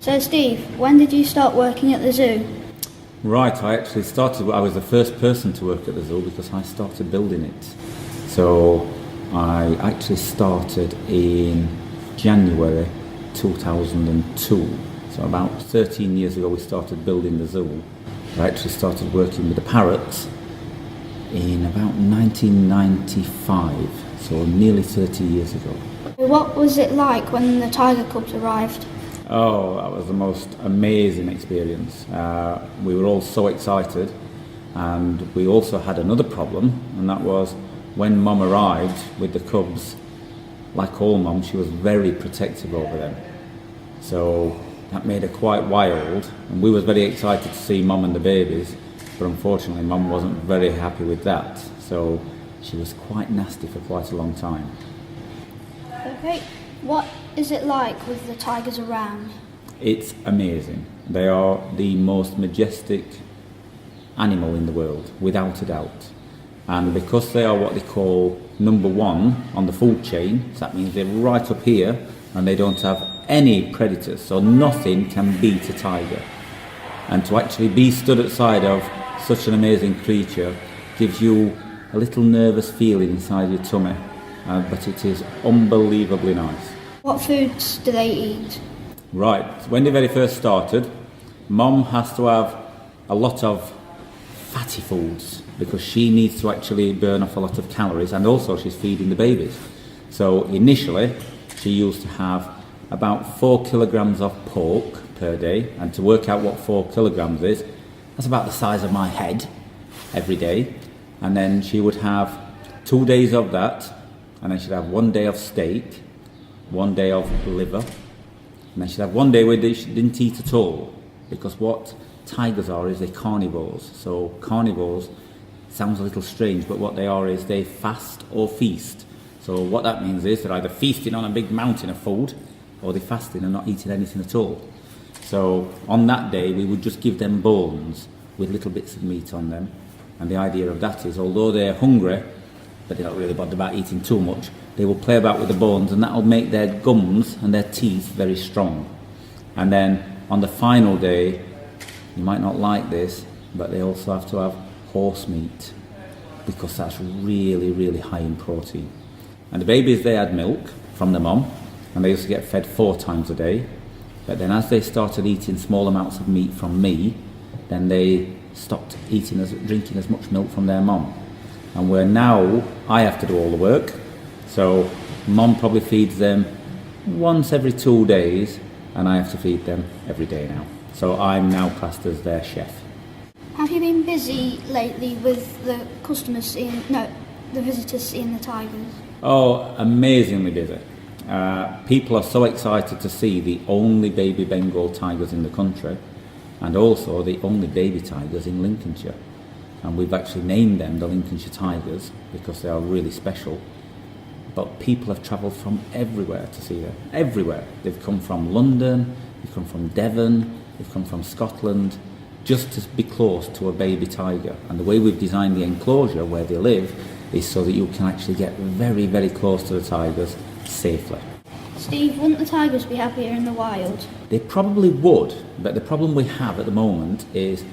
So Steve, when did you start working at the zoo? Right, I was the first person to work at the zoo because I started building it. So I actually started in January 2002. So about 13 years ago we started building the zoo. I actually started working with the parrots in about 1995, so nearly 30 years ago. What was it like when the tiger cubs arrived? Oh, that was the most amazing experience. We were all so excited, and we also had another problem, and that was when Mum arrived with the cubs, like all mums, she was very protective over them. So that made her quite wild, and we were very excited to see Mum and the babies, but unfortunately Mum wasn't very happy with that, so she was quite nasty for quite a long time. Okay, what is it like with the tigers around? It's amazing. They are the most majestic animal in the world, without a doubt. And because they are what they call number one on the food chain, so that means they're right up here and they don't have any predators, so nothing can beat a tiger. And to actually be stood outside of such an amazing creature gives you a little nervous feeling inside your tummy, but it is unbelievably nice. What foods do they eat? Right, when they very first started, Mum has to have a lot of fatty foods because she needs to actually burn off a lot of calories, and also she's feeding the babies. So initially she used to have about 4 kilograms of pork per day, and to work out what 4 kilograms is, that's about the size of my head every day. And then she would have 2 days of that, and then she'd have 1 day of steak, 1 day of liver, and then she'd have 1 day where she didn't eat at all, because what tigers are is they're carnivores. So carnivores sounds a little strange, but what they are is they fast or feast. So what that means is they're either feasting on a big mountain of food, or they're fasting and not eating anything at all. So on that day we would just give them bones with little bits of meat on them, and the idea of that is, although they're hungry but they're not really bothered about eating too much, they will play about with the bones, and that will make their gums and their teeth very strong. And then on the final day, you might not like this, but they also have to have horse meat, because that's really, really high in protein. And the babies, they had milk from the mum, and they used to get fed 4 times a day. But then as they started eating small amounts of meat from me, then they stopped drinking as much milk from their mum. And where now I have to do all the work, so Mum probably feeds them once every 2 days, and I have to feed them every day now. So I'm now classed as their chef. Have you been busy lately with the the visitors seeing the tigers? Oh, amazingly busy. People are so excited to see the only baby Bengal tigers in the country, and also the only baby tigers in Lincolnshire. And we've actually named them the Lincolnshire Tigers because they are really special. But people have travelled from everywhere to see them. Everywhere. They've come from London, they've come from Devon, they've come from Scotland, just to be close to a baby tiger. And the way we've designed the enclosure where they live is so that you can actually get very, very close to the tigers safely. Steve, wouldn't the tigers be happier in the wild? They probably would, but the problem we have at the moment is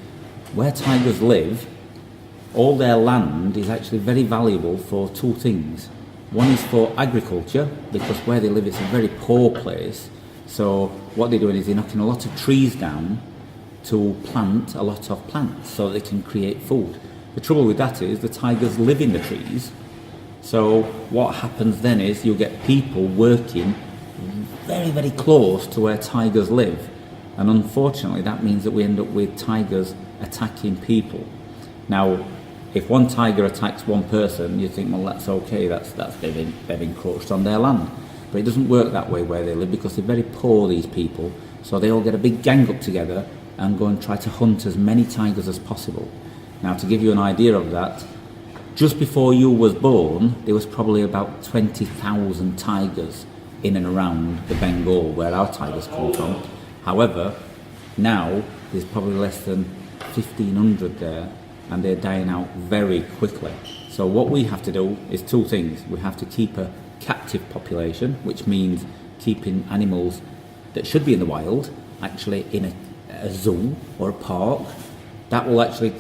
where tigers live, all their land is actually very valuable for 2 things. One is for agriculture, because where they live it's a very poor place. So what they're doing is they're knocking a lot of trees down to plant a lot of plants so they can create food. The trouble with that is the tigers live in the trees. So what happens then is you'll get people working very, very close to where tigers live. And unfortunately that means that we end up with tigers attacking people. Now, if one tiger attacks one person, you think, well, that's okay, they've encroached on their land. But it doesn't work that way where they live, because they're very poor, these people. So they all get a big gang up together and go and try to hunt as many tigers as possible. Now, to give you an idea of that, just before you was born, there was probably about 20,000 tigers in and around the Bengal, where our tigers come from. However, now there's probably less than 1,500 there, and they're dying out very quickly. So what we have to do is 2 things. We have to keep a captive population, which means keeping animals that should be in the wild actually in a zoo or a park. That will actually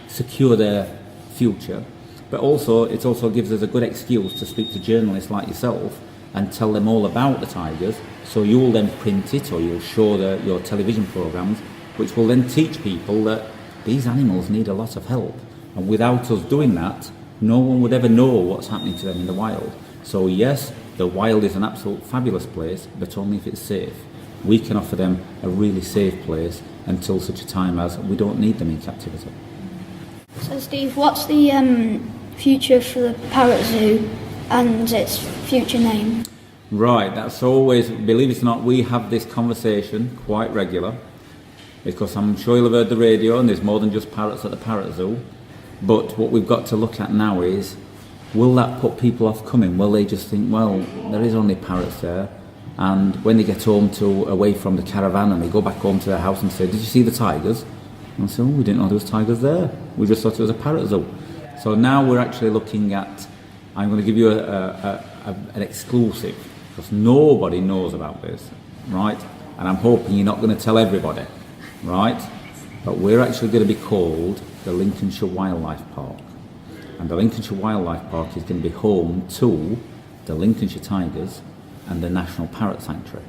secure their future. But also, it also gives us a good excuse to speak to journalists like yourself and tell them all about the tigers. So you'll then print it, or you'll show your television programmes, which will then teach people that these animals need a lot of help. And without us doing that, no one would ever know what's happening to them in the wild. So yes, the wild is an absolute fabulous place, but only if it's safe. We can offer them a really safe place until such a time as we don't need them in captivity. So Steve, what's the future for the Parrot Zoo and its future name? Right, that's always, believe it or not, we have this conversation quite regular, because I'm sure you'll have heard the radio and there's more than just parrots at the Parrot Zoo. But what we've got to look at now is, will that put people off coming? Will they just think, well, there is only parrots there, and when they get home away from the caravan and they go back home to their house and say, did you see the tigers? And I say, oh, we didn't know there was tigers there. We just thought it was a parrot zoo. So now we're actually looking at, I'm going to give you an exclusive, because nobody knows about this, right? And I'm hoping you're not going to tell everybody, right? But we're actually going to be called the Lincolnshire Wildlife Park. And the Lincolnshire Wildlife Park is going to be home to the Lincolnshire Tigers and the National Parrot Sanctuary.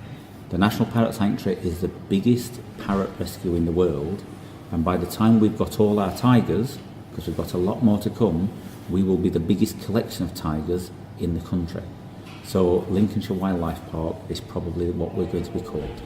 The National Parrot Sanctuary is the biggest parrot rescue in the world, and by the time we've got all our tigers, because we've got a lot more to come, we will be the biggest collection of tigers in the country. So Lincolnshire Wildlife Park is probably what we're going to be called.